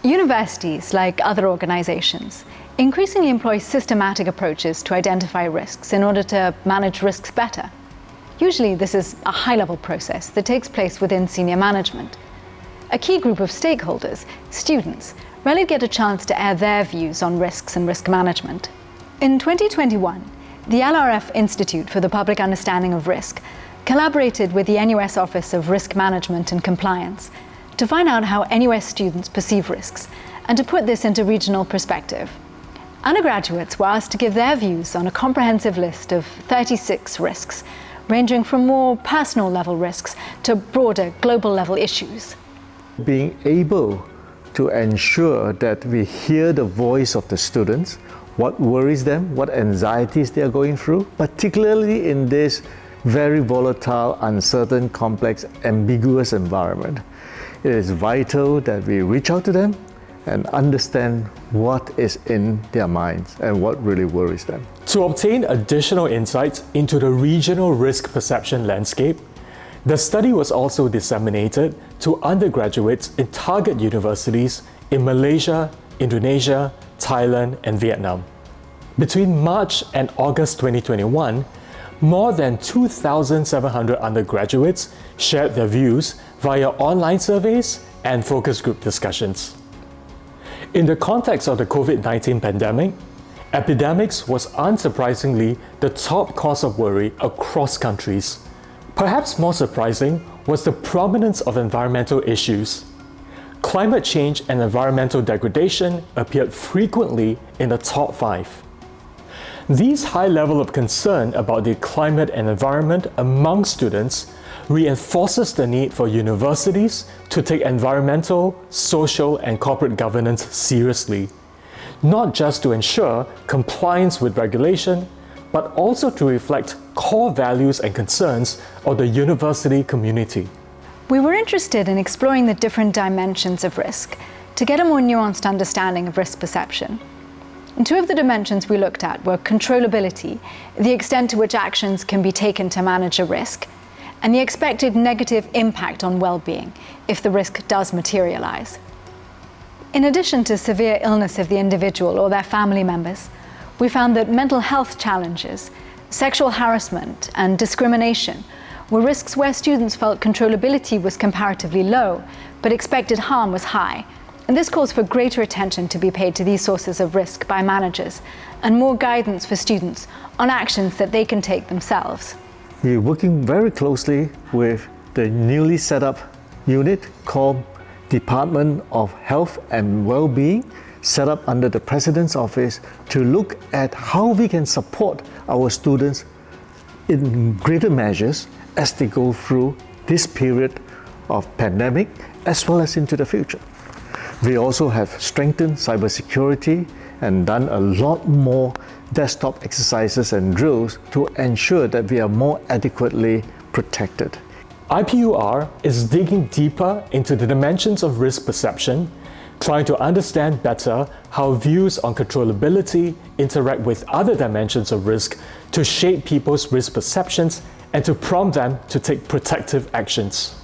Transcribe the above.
Universities, like other organizations, increasingly employ systematic approaches to identify risks in order to manage risks better. Usually this is a high-level process that takes place within senior management. A key group of stakeholders, students, rarely get a chance to air their views on risks and risk management. In 2021, the LRF Institute for the Public Understanding of Risk collaborated with the NUS Office of Risk Management and Compliance to find out how NUS students perceive risks and to put this into regional perspective. Undergraduates were asked to give their views on a comprehensive list of 36 risks, ranging from more personal level risks to broader global level issues. Being able to ensure that we hear the voice of the students, what worries them, what anxieties they are going through, particularly in this very volatile, uncertain, complex, ambiguous environment. It is vital that we reach out to them and understand what is in their minds and what really worries them. To obtain additional insights into the regional risk perception landscape, the study was also disseminated to undergraduates in target universities in Malaysia, Indonesia, Thailand and Vietnam. Between March and August 2021, more than 2,700 undergraduates shared their views via online surveys and focus group discussions. In the context of the COVID-19 pandemic, epidemics was unsurprisingly the top cause of worry across countries. Perhaps more surprising was the prominence of environmental issues. Climate change and environmental degradation appeared frequently in the top 5. These high level of concern about the climate and environment among students reinforces the need for universities to take environmental, social, and corporate governance seriously, not just to ensure compliance with regulation, but also to reflect core values and concerns of the university community. We were interested in exploring the different dimensions of risk to get a more nuanced understanding of risk perception. And two of the dimensions we looked at were controllability, the extent to which actions can be taken to manage a risk, and the expected negative impact on well-being if the risk does materialize. In addition to severe illness of the individual or their family members, we found that mental health challenges, sexual harassment, and discrimination were risks where students felt controllability was comparatively low, but expected harm was high. And this calls for greater attention to be paid to these sources of risk by managers and more guidance for students on actions that they can take themselves. We're working very closely with the newly set up unit called Department of Health and Wellbeing, set up under the President's Office to look at how we can support our students in greater measures as they go through this period of pandemic as well as into the future. We also have strengthened cybersecurity and done a lot more desktop exercises and drills to ensure that we are more adequately protected. IPUR is digging deeper into the dimensions of risk perception, trying to understand better how views on controllability interact with other dimensions of risk to shape people's risk perceptions and to prompt them to take protective actions.